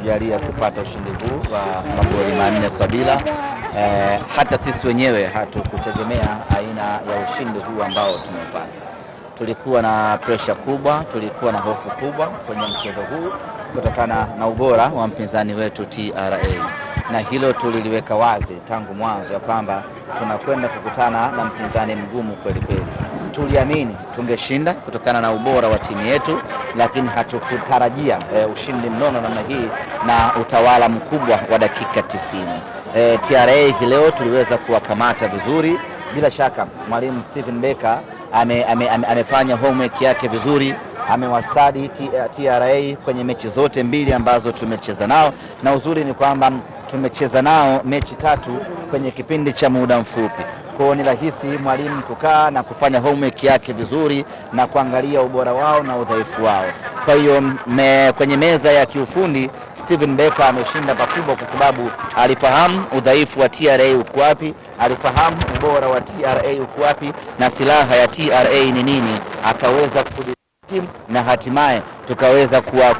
kutujalia kupata ushindi huu wa magoli 4 kwa bila. Hata sisi wenyewe hatukutegemea aina ya ushindi huu ambao tumepata. Tulikuwa na presha kubwa, tulikuwa na hofu kubwa kwenye mchezo huu kutokana na ubora wa mpinzani wetu TRA, na hilo tuliliweka wazi tangu mwanzo ya kwamba tunakwenda kukutana na mpinzani mgumu kweli kweli. Tuliamini tungeshinda kutokana na ubora wa timu yetu, lakini hatukutarajia ushindi mnono namna hii na utawala mkubwa wa dakika 90. TRA leo tuliweza kuwakamata vizuri. Bila shaka mwalimu Steven Becker amefanya homework yake vizuri, amewastadi TRA kwenye mechi zote mbili ambazo tumecheza nao, na uzuri ni kwamba tumecheza nao mechi 3 kwenye kipindi cha muda mfupi. Kwa hiyo ni rahisi mwalimu kukaa na kufanya homework yake vizuri na kuangalia ubora wao na udhaifu wao. Kwa hiyo kwenye meza ya kiufundi Steven Becker ameshinda pakubwa, kwa sababu alifahamu udhaifu wa TRA uko wapi, alifahamu ubora wa TRA uko wapi na silaha ya TRA ni nini, akaweza timu na hatimaye tukaweza kuwa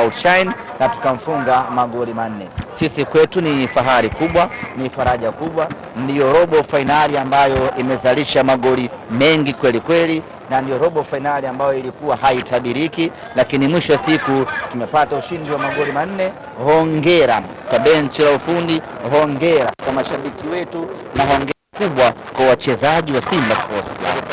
outshine na tukamfunga magoli 4. Sisi kwetu ni fahari kubwa, ni faraja kubwa. Ndiyo robo finali ambayo imezalisha magoli mengi kweli kweli, na ndiyo robo finali ambayo ilikuwa haitabiriki, lakini mwisho wa siku tumepata ushindi wa magoli 4. Hongera kwa benchi la ufundi, hongera kwa mashabiki wetu, na hongera kubwa kwa wachezaji wa Simba Sports Club.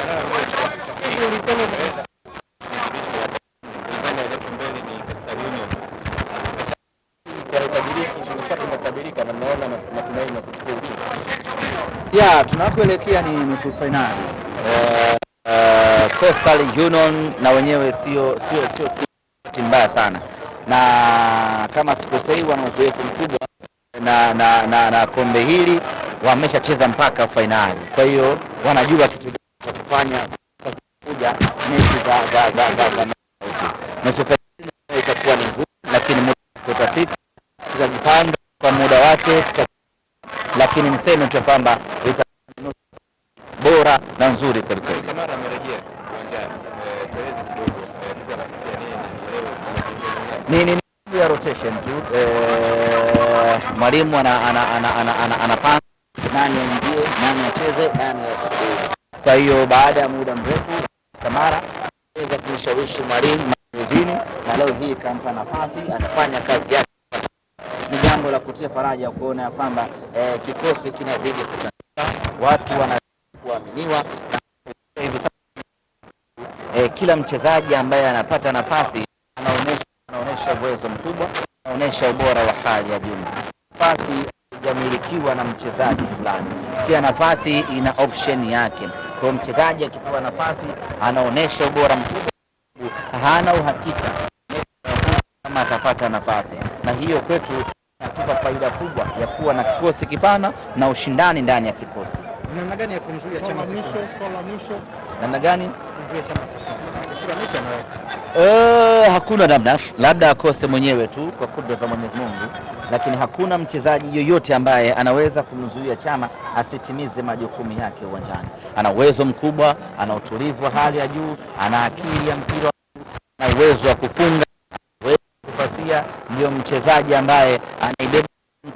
Tunakoelekea ni nusu finali. Coastal Union na wenyewe sio timu mbaya sana, na kama sikosei wana uzoefu mkubwa na kombe hili, wameshacheza mpaka finali. Kwa hiyo wanajua kitu cha kufanya. Sasa kuja mechi za nusu finali itakuwa ni ngumu, lakini muda utafika, tutajipanga kwa muda wake, lakini niseme tu kwamba bora na nzuri kweli kweli. Kamara amerejea uwanjani. Tueleze kidogo mtu anapitia nini ni ya rotation tu. Mwalimu anapanga nani aingie, nani acheze, nani asubiri. Kwa hiyo baada ya muda mrefu Kamara anaweza kumshawishi mwalimu mazoezini, na leo hii kampa nafasi, anafanya kazi yake. Ni jambo la kutia faraja kuona ya kwamba kikosi kinazidi kutangaza, watu kuaminiwa, na hivi sasa kila mchezaji ambaye anapata nafasi anaonyesha uwezo mkubwa, anaonyesha ubora wa hali ya juu. Nafasi haijamilikiwa na mchezaji fulani, kila nafasi ina option yake. Kwa mchezaji akipewa nafasi anaonyesha ubora mkubwa, hana uhakika kama atapata nafasi, na hiyo kwetu inatupa faida kubwa ya kuwa na kikosi kipana na ushindani ndani ya kikosi. Namna gani ya kumzuia Chama Sekunde? Namna gani kumzuia Chama Sekunde? Kila mechi anaweka. Hakuna namna, labda akose mwenyewe tu kwa kudra za Mwenyezi Mungu, lakini hakuna mchezaji yoyote ambaye anaweza kumzuia Chama asitimize majukumu yake uwanjani. Ana uwezo mkubwa, ana utulivu wa hali ya juu, ana akili ya mpira, ana uwezo wa kufunga, uwezo wa kufasia. Ndio mchezaji ambaye anaibeba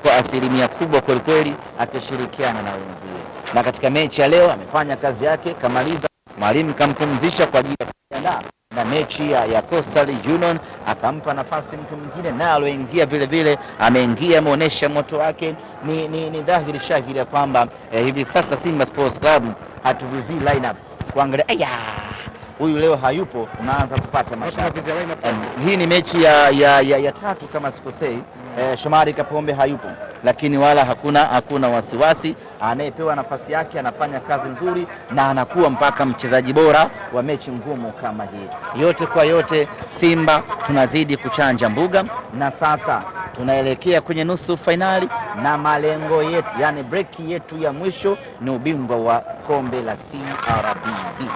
kwa asilimia kubwa kweli kweli, akishirikiana na wenzie. Na katika mechi ya leo amefanya kazi yake, kamaliza. Mwalimu kampumzisha kwa ajili ya kujiandaa na mechi ya Coastal Union, akampa nafasi mtu mwingine, na aloingia vile vile ameingia, ameonyesha moto wake. Ni dhahiri shahiri ya kwamba hivi sasa Simba Sports Club hatuvizi lineup kuangalia huyu leo hayupo, unaanza kupata mashaka. Hii ni mechi ya 3 kama sikosei. Shomari Kapombe hayupo, lakini wala hakuna wasiwasi. Anayepewa nafasi yake anafanya kazi nzuri na anakuwa mpaka mchezaji bora wa mechi ngumu kama hii. Yote kwa yote, Simba tunazidi kuchanja mbuga, na sasa tunaelekea kwenye nusu finali, na malengo yetu, yani breki yetu ya mwisho ni ubingwa wa kombe la CRDB.